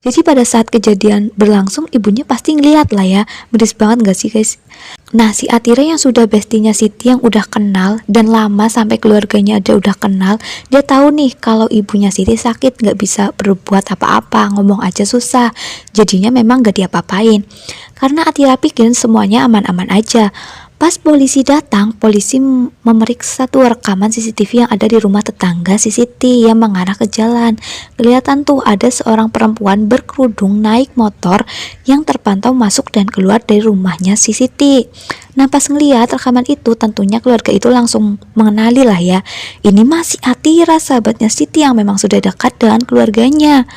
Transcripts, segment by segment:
Jadi pada saat kejadian berlangsung, ibunya pasti ngeliat lah ya. Miris banget gak sih guys? Nah, si Atira yang sudah bestinya Siti yang udah kenal dan lama sampai keluarganya ada udah kenal, dia tahu nih kalau ibunya Siti sakit, gak bisa berbuat apa-apa, ngomong aja susah. Jadinya memang gak diapa-apain. Karena Atira pikir semuanya aman-aman aja. Pas polisi datang, polisi memeriksa tuh rekaman CCTV yang ada di rumah tetangga si Siti yang mengarah ke jalan. Kelihatan tuh ada seorang perempuan berkerudung naik motor yang terpantau masuk dan keluar dari rumahnya si Siti. Nah, pas ngeliat rekaman itu, tentunya keluarga itu langsung mengenali lah ya. Ini masih Atira, sahabatnya Siti yang memang sudah dekat dengan keluarganya.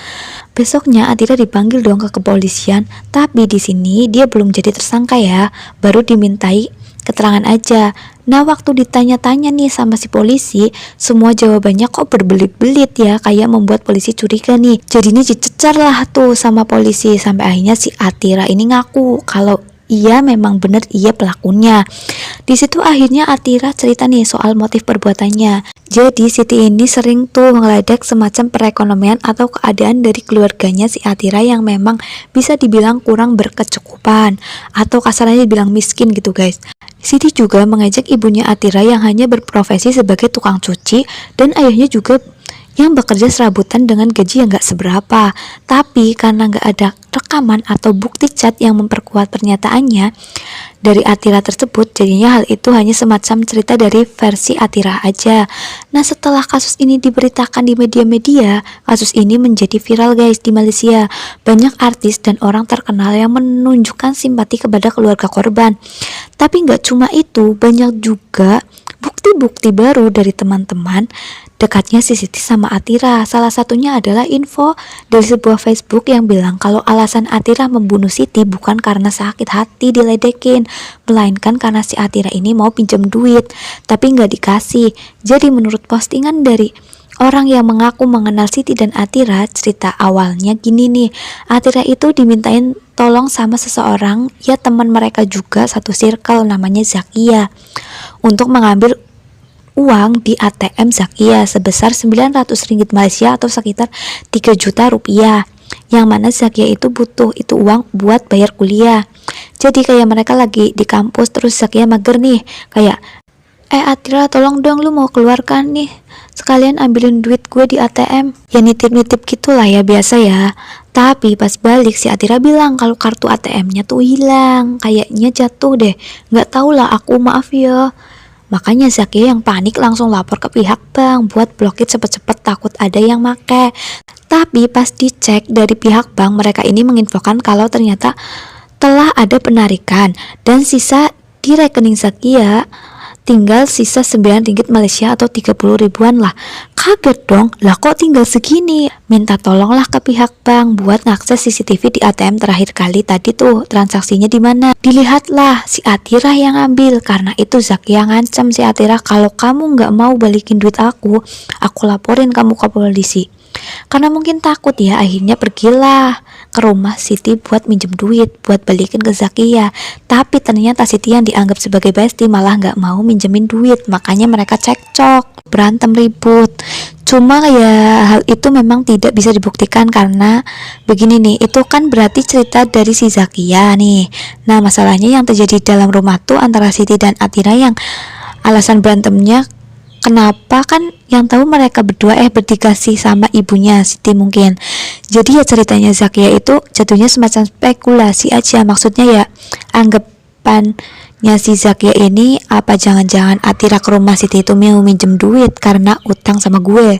Besoknya Atira dipanggil dong ke kepolisian, tapi di sini dia belum jadi tersangka ya, baru dimintai keterangan aja. Nah, waktu ditanya-tanya nih sama si polisi, semua jawabannya kok berbelit-belit ya, kayak membuat polisi curiga nih. Jadinya dicecar lah tuh sama polisi, sampai akhirnya si Atira ini ngaku kalau iya memang bener iya pelakunya. Di situ akhirnya Atira cerita nih soal motif perbuatannya. Jadi Siti ini sering tuh ngeledek semacam perekonomian atau keadaan dari keluarganya si Atira yang memang bisa dibilang kurang berkecukupan atau kasarnya dibilang miskin gitu guys. Siti juga mengejek ibunya Atira yang hanya berprofesi sebagai tukang cuci dan ayahnya juga yang bekerja serabutan dengan gaji yang gak seberapa. Tapi karena gak ada rekaman atau bukti chat yang memperkuat pernyataannya dari Atira tersebut, jadinya hal itu hanya semacam cerita dari versi Atira aja. Nah, setelah kasus ini diberitakan di media-media, kasus ini menjadi viral guys di Malaysia. Banyak artis dan orang terkenal yang menunjukkan simpati kepada keluarga korban. Tapi nggak cuma itu, banyak juga bukti-bukti baru dari teman-teman dekatnya si Siti sama Atira. Salah satunya adalah info dari sebuah Facebook yang bilang kalau alasan Atira membunuh Siti bukan karena sakit hati diledekin, melainkan karena si Atira ini mau pinjam duit, tapi nggak dikasih. Jadi menurut postingan dari orang yang mengaku mengenal Siti dan Atira, cerita awalnya gini nih. Atira itu dimintain tolong sama seseorang, ya teman mereka juga satu circle namanya Zakia, untuk mengambil uang di ATM Zakia sebesar 900 ringgit Malaysia atau sekitar 3 juta rupiah. Yang mana Zakia itu butuh itu uang buat bayar kuliah. Jadi kayak mereka lagi di kampus, terus Zakia mager nih, kayak Atira tolong dong, lu mau keluar kan nih, sekalian ambilin duit gue di ATM. Ya nitip-nitip gitulah ya, biasa ya. Tapi pas balik si Atira bilang kalau kartu ATM-nya tuh hilang, kayaknya jatuh deh, nggak tahu lah aku, maaf ya. Makanya Zakia yang panik langsung lapor ke pihak bank buat blokir cepet-cepet, takut ada yang make. Tapi pas dicek dari pihak bank, mereka ini menginfokan kalau ternyata telah ada penarikan dan sisa di rekening Zakia tinggal sisa 9 ringgit Malaysia atau 30 ribuan lah. Kaget dong, lah kok tinggal segini? Minta tolonglah ke pihak bank buat ngakses CCTV di ATM terakhir kali tadi tuh, transaksinya di mana. Dilihatlah si Atira yang ambil. Karena itu Zakia ngancam si Atira, kalau kamu nggak mau balikin duit aku laporin kamu ke polisi. Karena mungkin takut ya, akhirnya pergilah ke rumah Siti buat minjem duit buat balikin ke Zakia. Tapi ternyata Siti yang dianggap sebagai bestie malah nggak mau minjemin duit. Makanya mereka cekcok, berantem, ribut. Cuma ya hal itu memang tidak bisa dibuktikan karena begini nih, itu kan berarti cerita dari si Zakia nih. Nah, masalahnya yang terjadi dalam rumah tuh antara Siti dan Atira yang alasan berantemnya kenapa kan yang tahu mereka berdua bertiga sih sama ibunya Siti mungkin. Jadi ya ceritanya Zakia itu jatuhnya semacam spekulasi aja. Maksudnya ya anggapannya si Zakia ini, apa jangan-jangan Atira ke rumah Siti itu mau minjem duit karena utang sama gue.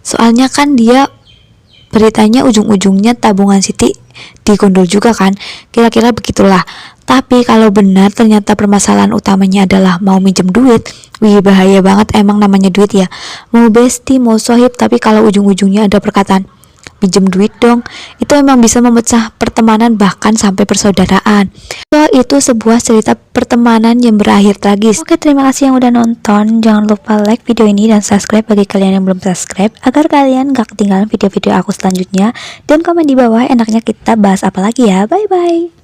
Soalnya kan dia beritanya ujung-ujungnya tabungan Siti digondol juga kan. Kira-kira begitulah. Tapi kalau benar ternyata permasalahan utamanya adalah mau minjem duit, wih bahaya banget emang namanya duit ya. Mau bestie, mau sohib, tapi kalau ujung-ujungnya ada perkataan pinjem duit dong, itu emang bisa memecah pertemanan bahkan sampai persaudaraan. So, itu sebuah cerita pertemanan yang berakhir tragis. Oke, terima kasih yang udah nonton. Jangan lupa like video ini dan subscribe bagi kalian yang belum subscribe, agar kalian gak ketinggalan video-video aku selanjutnya. Dan komen di bawah enaknya kita bahas apa lagi ya. Bye bye.